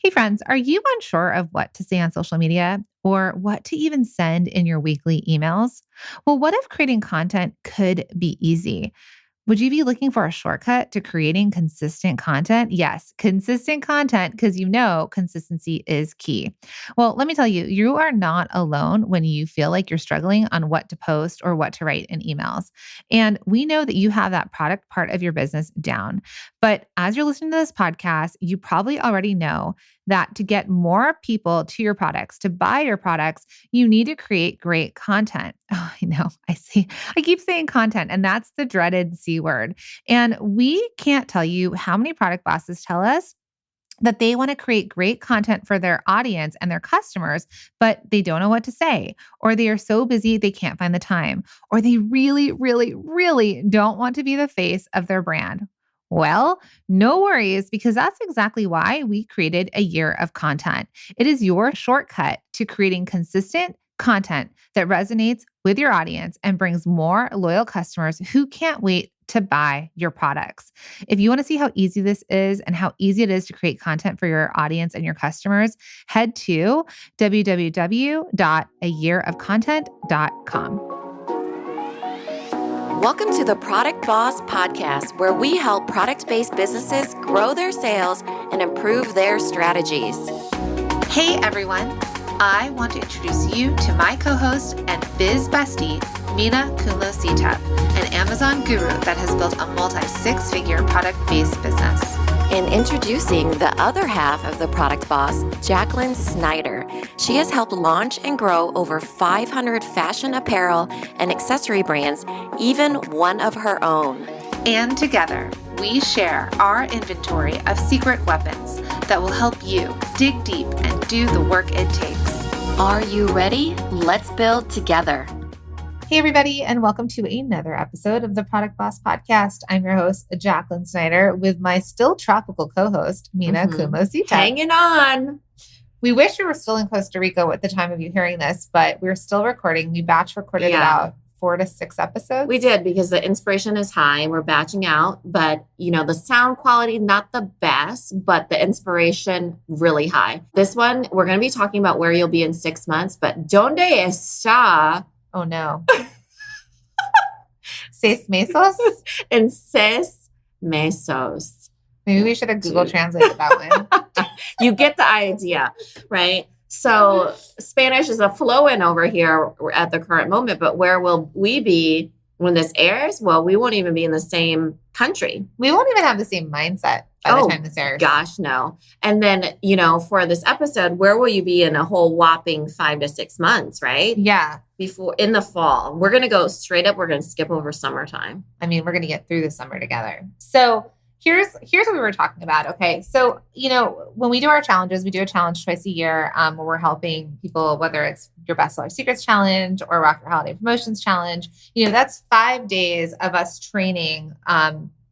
Hey friends, are you unsure of what to say on social media or what to even send in your weekly emails? Well, what if creating content could be easy? Would you be looking for a shortcut to creating consistent content? Yes, consistent content, because you know consistency is key. Well, let me tell you, you are not alone when you feel like you're struggling on what to post or what to write in emails. And we know that you have that product part of your business down. But as you're listening to this podcast, you probably already know that to get more people to your products, to buy your products, you need to create great content. Oh, I know. I keep saying content, and that's the dreaded C word. And we can't tell you how many product bosses tell us that they want to create great content for their audience and their customers, but they don't know what to say, or they are so busy they can't find the time, or they really, really, really don't want to be the face of their brand. Well, no worries, because that's exactly why we created A Year of Content. It is your shortcut to creating consistent content that resonates with your audience and brings more loyal customers who can't wait to buy your products. If you want to see how easy this is and how easy it is to create content for your audience and your customers, head to www.ayearofcontent.com. Welcome to the Product Boss Podcast, where we help product-based businesses grow their sales and improve their strategies. Hey everyone, I want to introduce you to my co-host and biz bestie, Mina Kumlo-Sitep, an Amazon guru that has built a multi-six-figure product-based business. And introducing the other half of the Product Boss, Jacqueline Snyder. She has helped launch and grow over 500 fashion apparel and accessory brands, even one of her own. And together, we share our inventory of secret weapons that will help you dig deep and do the work it takes. Are you ready? Let's build together. Hey, everybody, and welcome to another episode of the Product Boss Podcast. I'm your host, Jacqueline Snyder, with my still tropical co-host, Mina Kumlo-Sitep. Hanging on. We wish we were still in Costa Rica at the time of you hearing this, but we're still recording. We batch recorded about 4 to 6 episodes. We did, because the inspiration is high. We're batching out, but the sound quality, not the best, but the inspiration really high. This one, we're going to be talking about where you'll be in 6 months, but ¿dónde está? Oh, no. 6 meses? In 6 meses. Maybe we should have Google Translated that one. You get the idea, right? So Spanish is a flow-in over here at the current moment, but where will we be when this airs? Well, we won't even be in the same country. We won't even have the same mindset by the time this airs. Gosh, no. And then, for this episode, where will you be in a whole whopping 5 to 6 months, right? Yeah. Before in the fall. We're going to go straight up. We're going to skip over summertime. I mean, we're going to get through the summer together. So here's what we were talking about. Okay. So, when we do our challenges, we do a challenge twice a year where we're helping people, whether it's your bestseller secrets challenge or Rock Your Holiday Promotions challenge. That's 5 days of us training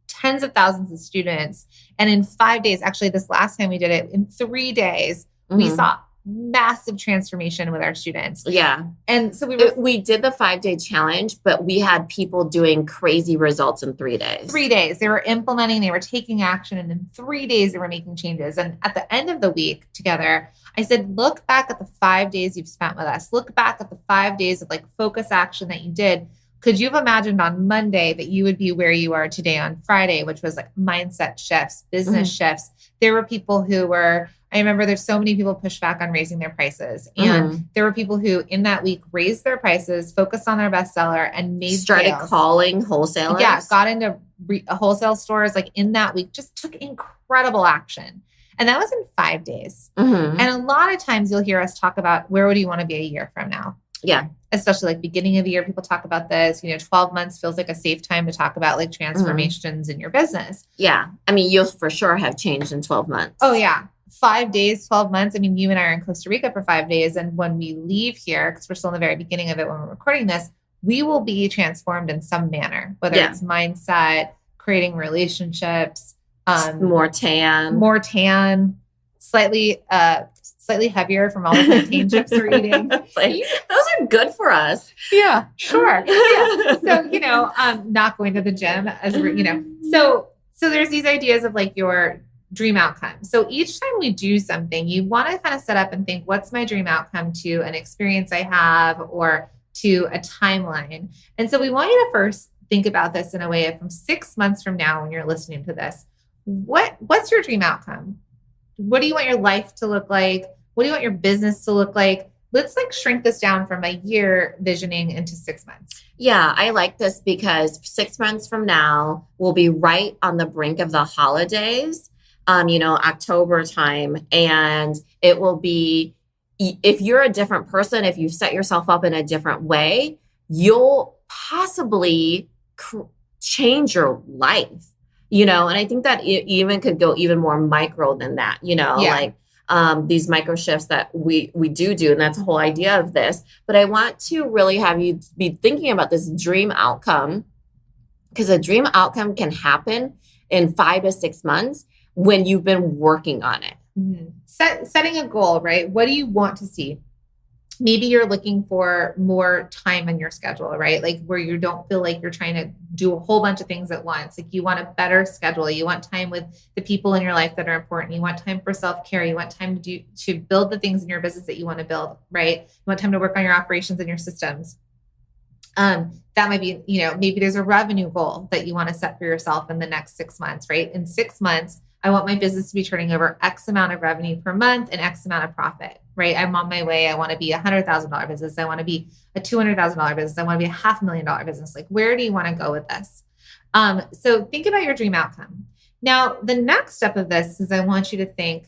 tens of thousands of students. And in 5 days, actually this last time we did it, in 3 days, we saw massive transformation with our students. Yeah. And so we did the 5-day challenge, but we had people doing crazy results in 3 days. 3 days. They were implementing, they were taking action, and in 3 days they were making changes. And at the end of the week together, I said, look back at the 5 days you've spent with us. Look back at the 5 days of focus action that you did. Could you have imagined on Monday that you would be where you are today on Friday, which was mindset shifts, business shifts? There were people who I remember there's so many people pushed back on raising their prices. And there were people who in that week raised their prices, focused on their bestseller, and started sales. Calling wholesalers. Yeah, got into wholesale stores in that week, just took incredible action. And that was in 5 days. And a lot of times you'll hear us talk about where would you want to be a year from now? Yeah. Especially beginning of the year, people talk about this. 12 months feels like a safe time to talk about transformations in your business. Yeah. I mean, you'll for sure have changed in 12 months. Oh, yeah. 5 days, 12 months. I mean, you and I are in Costa Rica for 5 days. And when we leave here, because we're still in the very beginning of it when we're recording this, we will be transformed in some manner, whether it's mindset, creating relationships, more tan, slightly heavier from all the plantain chips we're eating. Those are good for us. Yeah, sure. Yeah. So, not going to the gym as we're, so there's these ideas of your dream outcome. So each time we do something, you want to kind of set up and think, what's my dream outcome to an experience I have or to a timeline? And so we want you to first think about this in a way of from 6 months from now, when you're listening to this, what's your dream outcome? What do you want your life to look like? What do you want your business to look like? Let's like shrink this down from a year visioning into 6 months. Yeah, I like this because 6 months from now, we'll be right on the brink of the holidays, October time. And it will be, if you're a different person, if you set yourself up in a different way, you'll possibly change your life, and I think that it even could go even more micro than that, like these micro shifts that we do. And that's the whole idea of this. But I want to really have you be thinking about this dream outcome, because a dream outcome can happen in 5 to 6 months when you've been working on it. Mm-hmm. Setting a goal, right? What do you want to see? Maybe you're looking for more time in your schedule, right? Like where you don't feel like you're trying to do a whole bunch of things at once. Like you want a better schedule. You want time with the people in your life that are important. You want time for self-care. You want time to build the things in your business that you want to build, right? You want time to work on your operations and your systems. That might be, maybe there's a revenue goal that you want to set for yourself in the next 6 months, right? In 6 months, I want my business to be turning over X amount of revenue per month and X amount of profit, right? I'm on my way. I want to be $100,000 business. I want to be a $200,000 business. I want to be a $500,000 business. Like, where do you want to go with this? So think about your dream outcome. Now, the next step of this is I want you to think,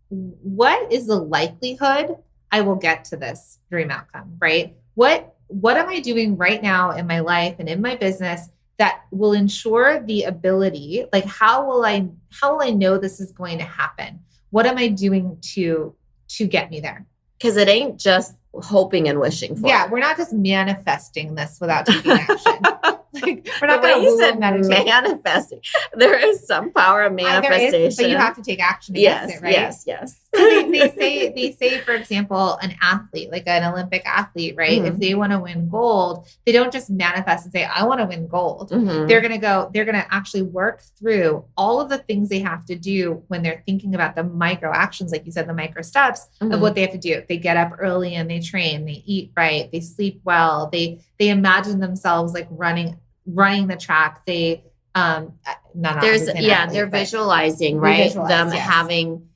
what is the likelihood I will get to this dream outcome, right? What am I doing right now in my life and in my business that will ensure the ability, like how will I know this is going to happen? What am I doing to get me there? Because it ain't just hoping and wishing for. Yeah, we're not just manifesting this without taking action. Like, we're not going to manifesting. There is some power of manifestation, but you have to take action against it, right? Yes. They say, for example, an athlete, like an Olympic athlete, right? Mm-hmm. If they want to win gold, they don't just manifest and say, I want to win gold. Mm-hmm. They're going to actually work through all of the things they have to do when they're thinking about the micro actions, like you said, the micro steps mm-hmm. of what they have to do. They get up early and they train, they eat right, they sleep well, they imagine themselves like running the track. They're visualizing, right? Them having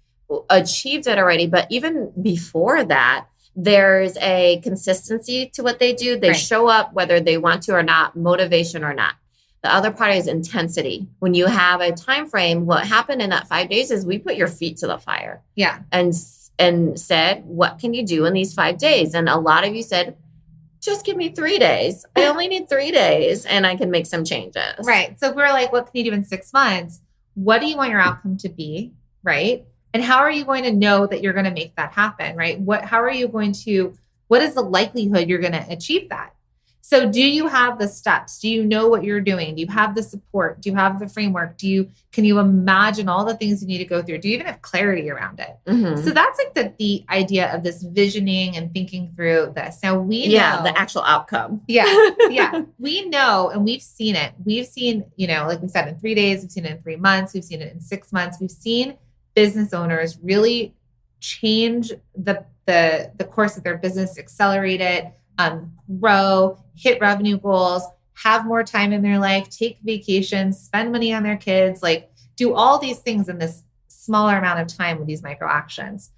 achieved it already. But even before that, there's a consistency to what they do. They show up whether they want to or not, motivation or not. The other part is intensity. When you have a time frame, what happened in that 5 days is we put your feet to the fire. Yeah. And said, what can you do in these 5 days? And a lot of you said, just give me 3 days. I only need 3 days and I can make some changes. Right. So if we're like, what can you do in 6 months? What do you want your outcome to be? Right. And how are you going to know that you're going to make that happen? Right. What is the likelihood you're going to achieve that? So do you have the steps? Do you know what you're doing? Do you have the support? Do you have the framework? Can you imagine all the things you need to go through? Do you even have clarity around it? Mm-hmm. So that's like the idea of this visioning and thinking through this. Now we know the actual outcome. Yeah. We know, and we've seen it. We've seen, like we said, in 3 days, we've seen it in 3 months, we've seen it in 6 months. We've seen business owners really change the course of their business, accelerate it, grow, hit revenue goals, have more time in their life, take vacations, spend money on their kids, like do all these things in this smaller amount of time with these micro actions.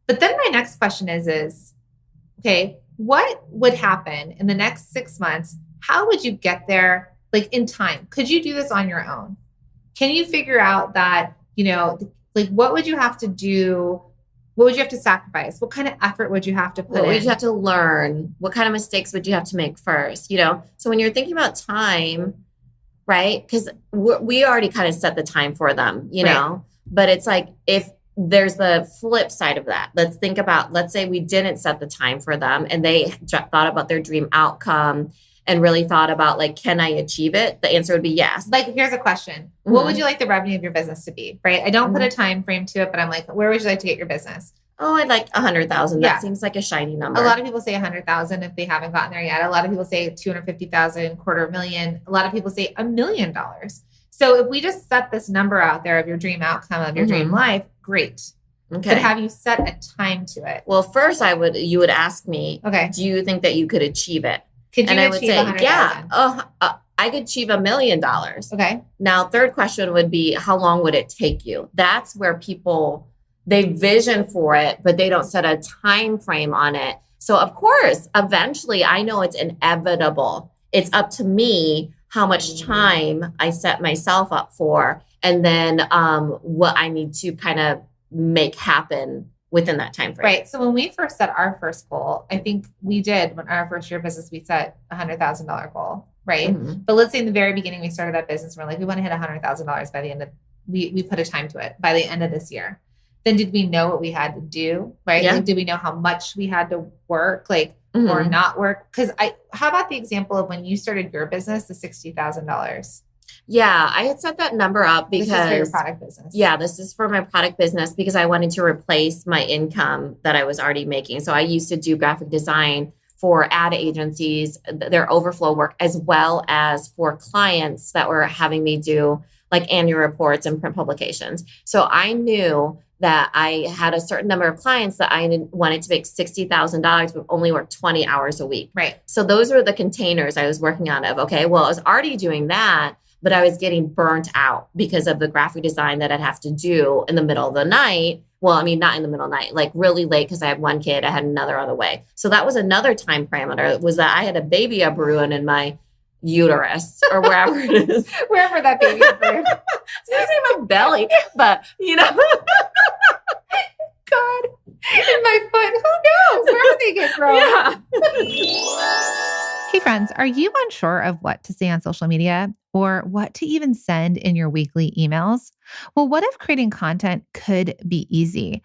But then my next question is, okay, what would happen in the next 6 months? How would you get there, like in time? Could you do this on your own? Can you figure out that, like what would you have to do? What would you have to sacrifice? What kind of effort would you have to put in? What would you have to learn? What kind of mistakes would you have to make first? So when you're thinking about time, right? Because we already kind of set the time for them, know, but it's like, if there's the flip side of that, let's say we didn't set the time for them and they thought about their dream outcome and really thought about like, can I achieve it? The answer would be yes. Like, here's a question. Mm-hmm. What would you like the revenue of your business to be? Right. I don't put a time frame to it, but I'm like, where would you like to get your business? Oh, I'd like 100,000. That seems like a shiny number. A lot of people say 100,000 if they haven't gotten there yet. A lot of people say 250,000, $250,000. A lot of people say $1 million. So if we just set this number out there of your dream outcome of your dream life, great. Okay. But have you set a time to it? Well, first you would ask me, Okay. do you think that you could achieve it? Could you And I would achieve say, 100,000? I could achieve $1 million. Okay. Now, third question would be, how long would it take you? That's where people, they vision for it, but they don't set a time frame on it. So of course, eventually I know it's inevitable. It's up to me how much time I set myself up for, and then what I need to kind of make happen within that time frame. Right. So when we first set our first goal, I think we did when our first year of business, we set $100,000 goal, right? Mm-hmm. But let's say in the very beginning, we started that business. And we're like, we want to hit $100,000 by the end of, we put a time to it by the end of this year. Then did we know what we had to do? Right. Yeah. Like, did we know how much we had to work, like, or not work? Because how about the example of when you started your business, the $60,000? Yeah, I had set that number up because this is for your product business. Yeah, this is for my product business because I wanted to replace my income that I was already making. So I used to do graphic design for ad agencies, their overflow work, as well as for clients that were having me do like annual reports and print publications. So I knew that I had a certain number of clients that I wanted to make $60,000, but only work 20 hours a week. Right. So those were the containers I was working on of, okay, well, I was already doing that, but I was getting burnt out because of the graphic design that I'd have to do in the middle of the night. Well, I mean, not in the middle of the night, like really late because I had one kid, I had another on the way. So that was another time parameter, was that I had a baby brewing in my uterus or wherever it is. Wherever that baby is brewing. I was going to say my belly, but God, in my foot, who knows? Wherever they get grown. Yeah. Hey friends, are you unsure of what to say on social media or what to even send in your weekly emails? Well, what if creating content could be easy?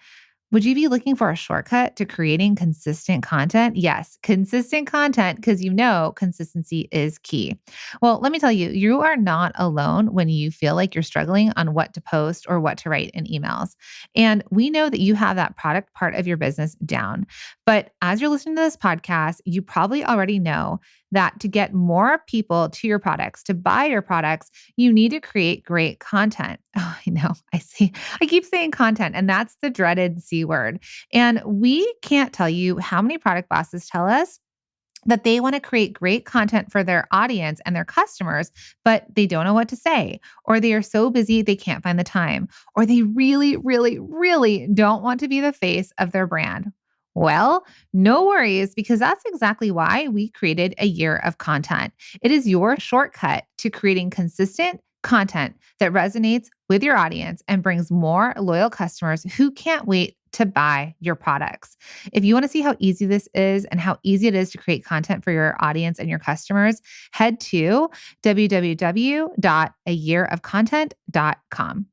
Would you be looking for a shortcut to creating consistent content? Yes, consistent content, because you know consistency is key. Well, let me tell you, you are not alone when you feel like you're struggling on what to post or what to write in emails. And we know that you have that product part of your business down. But as you're listening to this podcast, you probably already know that to get more people to your products, to buy your products, you need to create great content. Oh, I know. I keep saying content, and that's the dreaded C word. And we can't tell you how many product bosses tell us that they want to create great content for their audience and their customers, but they don't know what to say, or they are so busy they can't find the time, or they really, really, really don't want to be the face of their brand. Well, no worries, because that's exactly why we created A Year of Content. It is your shortcut to creating consistent content that resonates with your audience and brings more loyal customers who can't wait to buy your products. If you want to see how easy this is and how easy it is to create content for your audience and your customers, head to www.ayearofcontent.com.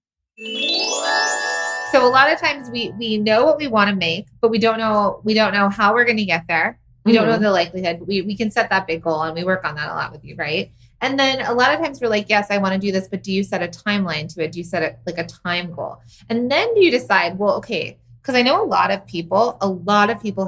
So a lot of times we know what we want to make, but we don't know how we're going to get there. We don't know the likelihood. We can set that big goal, and we work on that a lot with you, right? And then a lot of times we're like, yes, I want to do this, but do you set a timeline to it? Do you set it like a time goal? And then do you decide, well, okay, because I know a lot of people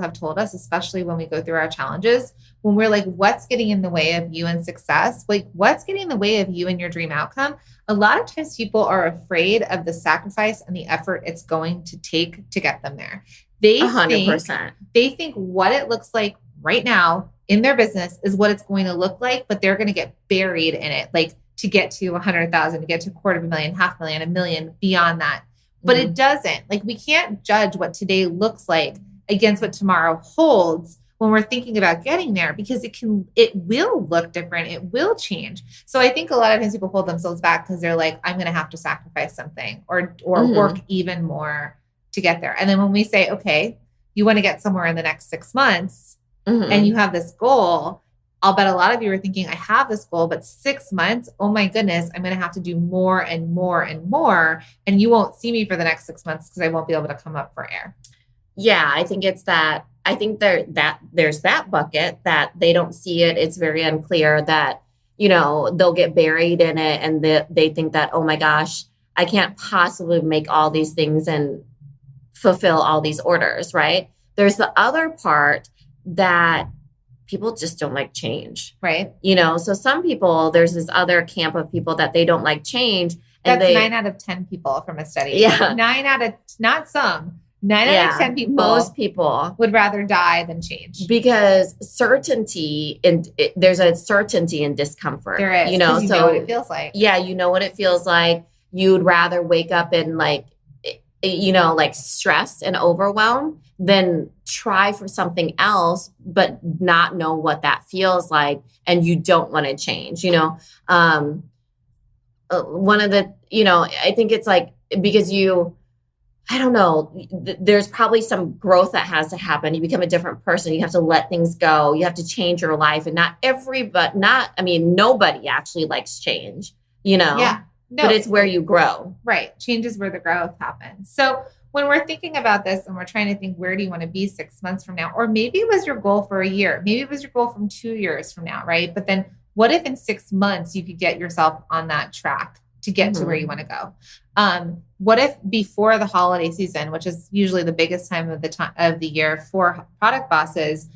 have told us, especially when we go through our challenges, when we're like, what's getting in the way of you and success? Like, what's getting in the way of you and your dream outcome? A lot of times people are afraid of the sacrifice and the effort it's going to take to get them there. They 100%. They think what it looks like right now in their business is what it's going to look like, but they're going to get buried in it. Like to get to 100,000, to get to $250,000, $500,000, $1 million, beyond that. But it doesn't. Like, we can't judge what today looks like against what tomorrow holds when we're thinking about getting there, because it will look different. It will change. So I think a lot of times people hold themselves back because they're like, I'm going to have to sacrifice something or work even more to get there. And then when we say, okay, you want to get somewhere in the next 6 months and you have this goal, I'll bet a lot of you are thinking, I have this goal, but 6 months, oh my goodness, I'm going to have to do more and more and more. And you won't see me for the next 6 months because I won't be able to come up for air. Yeah, I think it's that. I think there's that bucket that they don't see it. It's very unclear that, they'll get buried in it and they think that, oh my gosh, I can't possibly make all these things and fulfill all these orders, right? There's the other part that people just don't like change. Right. So some people, there's this other camp of people that they don't like change. And That's 9 out of 10 people from a study. Yeah. 9 out of, not some, 9 out of 10 people. Most people would rather die than change. Because certainty, and there's a certainty in discomfort. There is. So know what it feels like. Yeah, you know what it feels like. You'd rather wake up in like stress and overwhelm than try for something else, but not know what that feels like. And you don't want to change, one of the, I think it's like, because I don't know, there's probably some growth that has to happen. You become a different person. You have to let things go. You have to change your life. And nobody actually likes change, Yeah. No. But it's where you grow. Right. Change is where the growth happens. So when we're thinking about this and we're trying to think, where do you want to be 6 months from now? Or maybe it was your goal for a year. Maybe it was your goal from 2 years from now, right? But then what if in 6 months you could get yourself on that track to get to where you want to go? What if before the holiday season, which is usually the biggest time of the year for product bosses,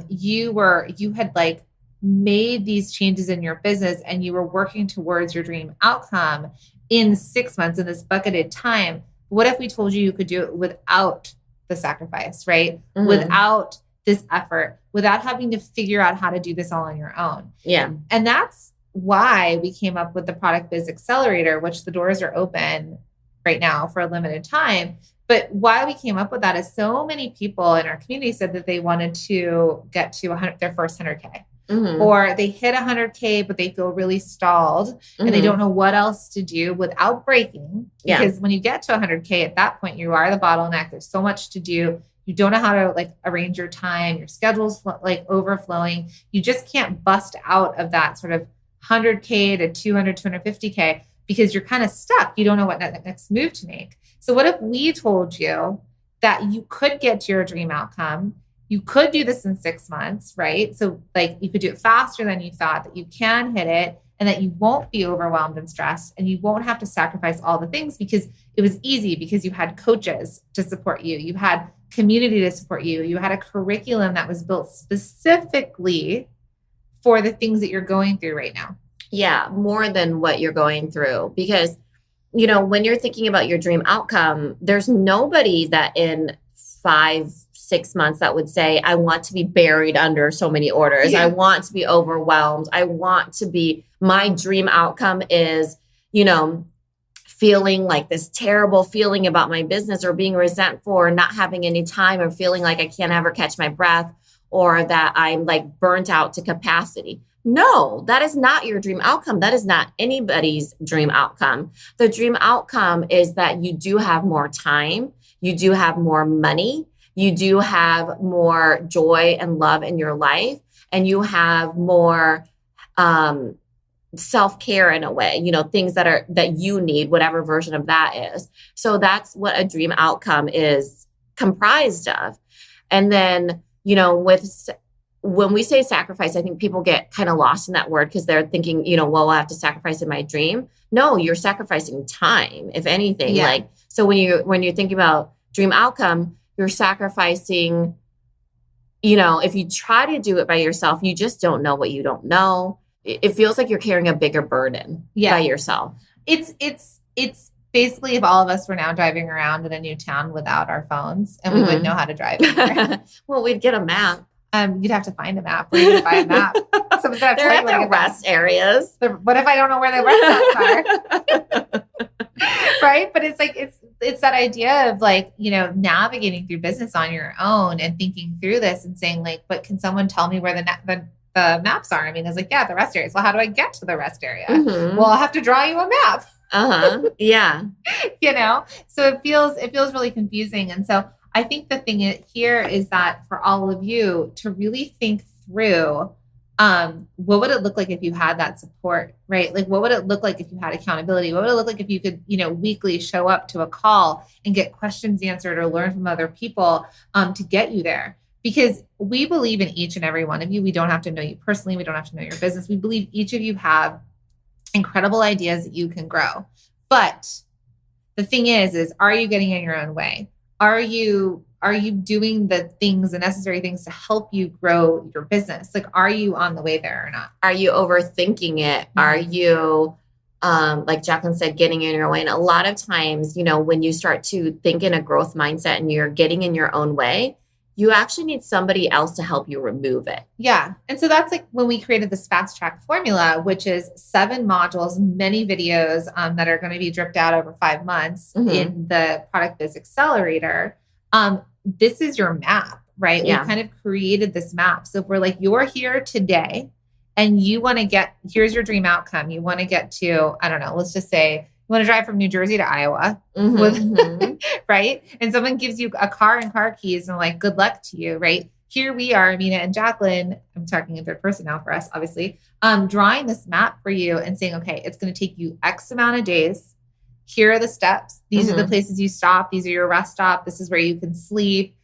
you had like made these changes in your business and you were working towards your dream outcome in 6 months in this bucketed time? What if we told you could do it without the sacrifice, right? Mm-hmm. Without this effort, without having to figure out how to do this all on your own. Yeah. And that's why we came up with the Product Biz Accelerator, which the doors are open right now for a limited time. But why we came up with that is so many people in our community said that they wanted to get to their first 100K. Mm-hmm. Or they hit 100K, but they feel really stalled and they don't know what else to do without breaking. Because when you get to 100K, at that point, you are the bottleneck. There's so much to do. You don't know how to like arrange your time. Your schedule's like overflowing. You just can't bust out of that sort of 100K to 200, 250K because you're kind of stuck. You don't know what next move to make. So what if we told you that you could get to your dream outcome? You could do this in 6 months, right? So like you could do it faster than you thought, that you can hit it and that you won't be overwhelmed and stressed and you won't have to sacrifice all the things because it was easy because you had coaches to support you. You had community to support you. You had a curriculum that was built specifically for the things that you're going through right now. Yeah, more than what you're going through. Because, when you're thinking about your dream outcome, there's nobody that in 5-6 months that would say, I want to be buried under so many orders. Yeah. I want to be overwhelmed. My dream outcome is, feeling like this terrible feeling about my business or being resentful or not having any time or feeling like I can't ever catch my breath or that I'm like burnt out to capacity. No, that is not your dream outcome. That is not anybody's dream outcome. The dream outcome is that you do have more time. You do have more money. You do have more joy and love in your life. And you have more self-care in a way, things that you need, whatever version of that is. So that's what a dream outcome is comprised of. And then, when we say sacrifice, I think people get kind of lost in that word because they're thinking, well, I have to sacrifice in my dream. No, you're sacrificing time, if anything. Yeah. So when you're thinking about dream outcome, you're sacrificing, if you try to do it by yourself, you just don't know what you don't know. It feels like you're carrying a bigger burden by yourself. It's basically if all of us were now driving around in a new town without our phones and we wouldn't know how to drive. Well, we'd get a map. You'd have to find a map. Where you buy a map. Someone's gonna They're at the rest areas. What if I don't know where the rest stops are? Right? But it's like it's that idea of like, navigating through business on your own and thinking through this and saying like, but can someone tell me where the maps are? I mean, it's like, yeah, the rest areas. Well, how do I get to the rest area? Mm-hmm. Well, I'll have to draw you a map. Yeah. So it feels really confusing. And so I think the thing here is that for all of you to really think through, what would it look like if you had that support, right? Like, what would it look like if you had accountability? What would it look like if you could, weekly show up to a call and get questions answered or learn from other people, to get you there? Because we believe in each and every one of you. We don't have to know you personally. We don't have to know your business. We believe each of you have incredible ideas that you can grow. But the thing is are you getting in your own way? Are you are you doing the things, the necessary things to help you grow your business? Like, are you on the way there or not? Are you overthinking it? Mm-hmm. Are you, like Jacqueline said, getting in your way? And a lot of times, when you start to think in a growth mindset and you're getting in your own way, you actually need somebody else to help you remove it. Yeah. And so that's like when we created this fast track formula, which is 7 modules, many videos that are going to be dripped out over 5 months in the Product Biz Accelerator. This is your map, right? Yeah. We've kind of created this map. So if we're like, you're here today and you want to here's your dream outcome. You want to get to, I don't know, let's just say, you want to drive from New Jersey to Iowa, right? And someone gives you a car and car keys and like, good luck to you, right? Here we are, Amina and Jacqueline, I'm talking in third person now for us, obviously, drawing this map for you and saying, okay, it's going to take you X amount of days. Here are the steps. These are the places you stop. These are your rest stop. This is where you can sleep.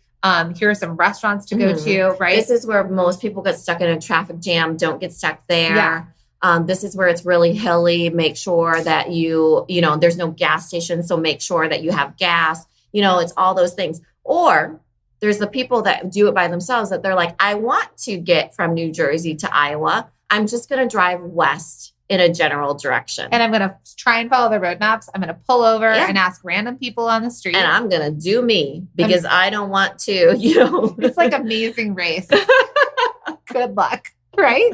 Here are some restaurants to go to, right? This is where most people get stuck in a traffic jam. Don't get stuck there. Yeah. This is where it's really hilly. Make sure that there's no gas station. So make sure that you have gas. It's all those things. Or there's the people that do it by themselves that they're like, I want to get from New Jersey to Iowa. I'm just going to drive west in a general direction. And I'm going to try and follow the roadmaps. I'm going to pull over and ask random people on the street. And I'm going to do me because I don't want to, It's like Amazing Race. Good luck, right?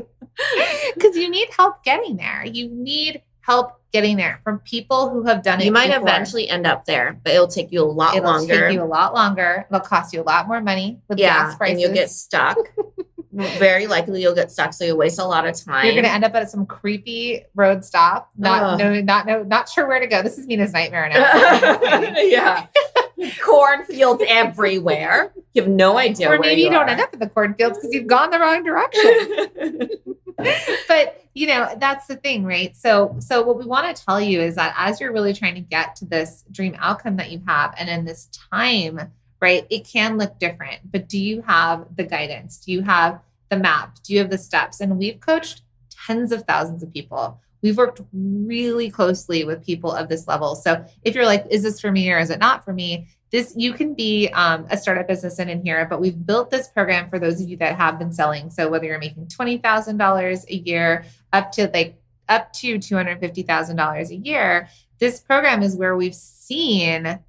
Because you need help getting there. You need help getting there from people who have done it. You might before. eventually end up there, but it'll take you a lot longer. It'll take you a lot longer. It'll cost you a lot more money with gas prices. And you'll get stuck. Very likely you'll get stuck, so you'll waste a lot of time. You're going to end up at some creepy road stop. Not sure where to go. This is Mina's nightmare now. Yeah. Cornfields everywhere. You have no idea or where maybe you don't are. end up in the cornfields because you've gone the wrong direction. But, that's the thing, right? So what we want to tell you is that as you're really trying to get to this dream outcome that you have, and in this time, right, it can look different, but do you have the guidance? Do you have the map? Do you have the steps? And we've coached tens of thousands of people. We've worked really closely with people of this level. So if you're like, is this for me or is it not for me? You can be a startup business in here, but we've built this program for those of you that have been selling. So whether you're making $20,000 a year up to $250,000 a year, this program is where we've seen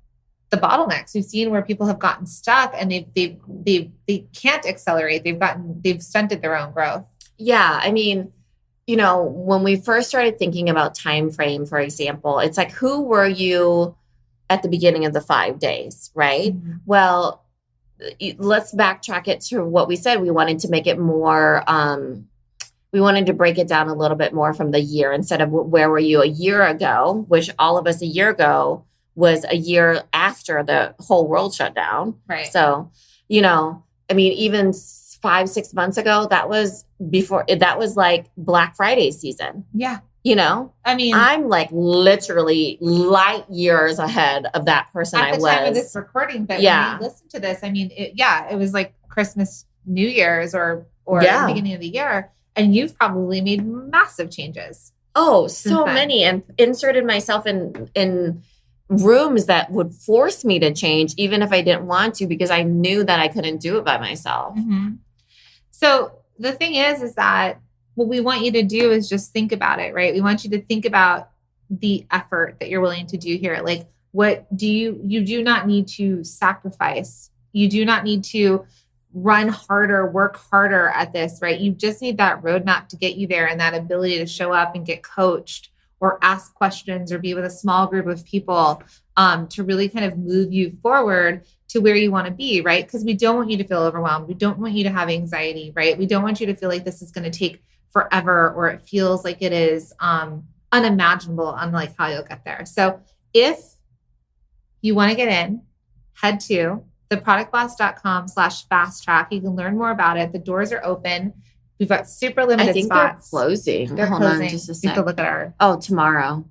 the bottlenecks. We've seen where people have gotten stuck and they can't accelerate. They've stunted their own growth. Yeah. I mean, when we first started thinking about time frame, for example, it's like, who were you at the beginning of the 5 days, right? Mm-hmm. Well, let's backtrack it to what we said. We wanted to make it more, we wanted to break it down a little bit more from the year instead of where were you a year ago, which all of us a year ago was a year after the whole world shut down. Right. So, even 5-6 months ago, that was like Black Friday season. Yeah. I'm like literally light years ahead of that person I was. At the time of this recording, but when you listen to this, it was like Christmas, New Year's or the beginning of the year. And you've probably made massive changes. Oh, so many. And inserted myself in rooms that would force me to change, even if I didn't want to, because I knew that I couldn't do it by myself. Mm-hmm. So the thing is that what we want you to do is just think about it, right? We want you to think about the effort that you're willing to do here. Like, what do you do not need to sacrifice. You do not need to run harder, work harder at this, right? You just need that roadmap to get you there and that ability to show up and get coached or ask questions or be with a small group of people to really kind of move you forward to where you want to be, right? Because we don't want you to feel overwhelmed. We don't want you to have anxiety, right? We don't want you to feel like this is going to take forever or it feels like it is unimaginable on like how you'll get there. So if you want to get in, head to theproductboss.com/fast track. You can learn more about it. The doors are open. We've got super limited I think spots. they're closing. They're Hold closing. on just a You sec. have to look at our... Oh, tomorrow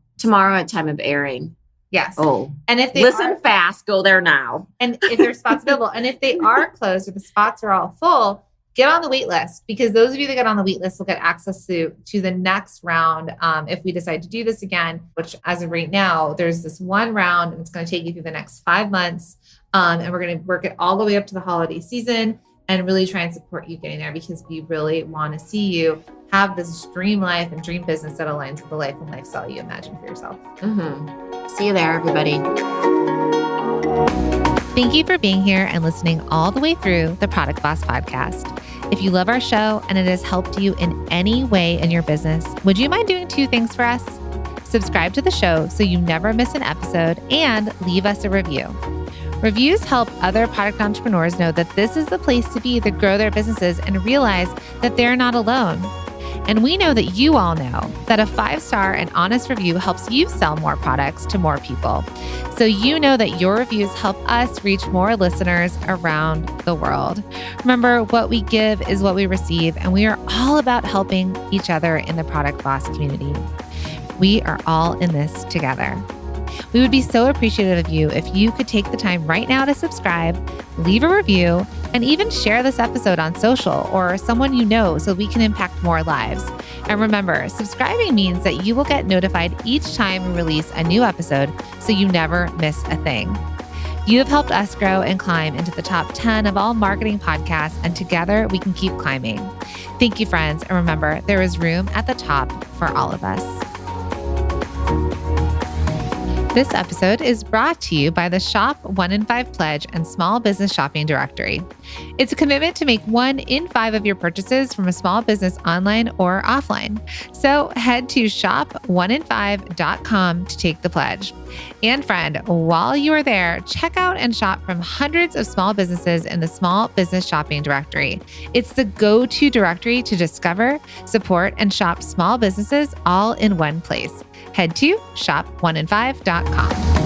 at time of airing. Yes. Oh, and if they listen are, fast, go there now. and if there's spots available, and if they are closed or the spots are all full, get on the wait list, because those of you that get on the wait list will get access to the next round. If we decide to do this again, which as of right now, there's this one round and it's going to take you through the next 5 months And we're going to work it all the way up to the holiday season and really try and support you getting there, because we really want to see you have this dream life and dream business that aligns with the life and lifestyle you imagine for yourself. See you there, everybody. Thank you for being here and listening all the way through the Product Boss podcast. If you love our show and it has helped you in any way in your business, would you mind doing 2 things for us? Subscribe to the show so you never miss an episode, and leave us a review. Reviews help other product entrepreneurs know that this is the place to be to grow their businesses and realize that they're not alone. And we know that you all know that a 5-star and honest review helps you sell more products to more people. So you know that your reviews help us reach more listeners around the world. Remember, what we give is what we receive, and we are all about helping each other in the Product Boss community. We are all in this together. We would be so appreciative of you if you could take the time right now to subscribe, leave a review, and even share this episode on social or someone you know so we can impact more lives. And remember, subscribing means that you will get notified each time we release a new episode so you never miss a thing. You have helped us grow and climb into the top 10 of all marketing podcasts, and together we can keep climbing. Thank you, friends. And remember, there is room at the top for all of us. This episode is brought to you by the Shop 1 in 5 Pledge and Small Business Shopping Directory. It's a commitment to make 1 in 5 of your purchases from a small business online or offline. So head to shop1in5.com to take the pledge. And friend, while you are there, check out and shop from hundreds of small businesses in the Small Business Shopping Directory. It's the go-to directory to discover, support, and shop small businesses all in one place. Head to shop1in5.com.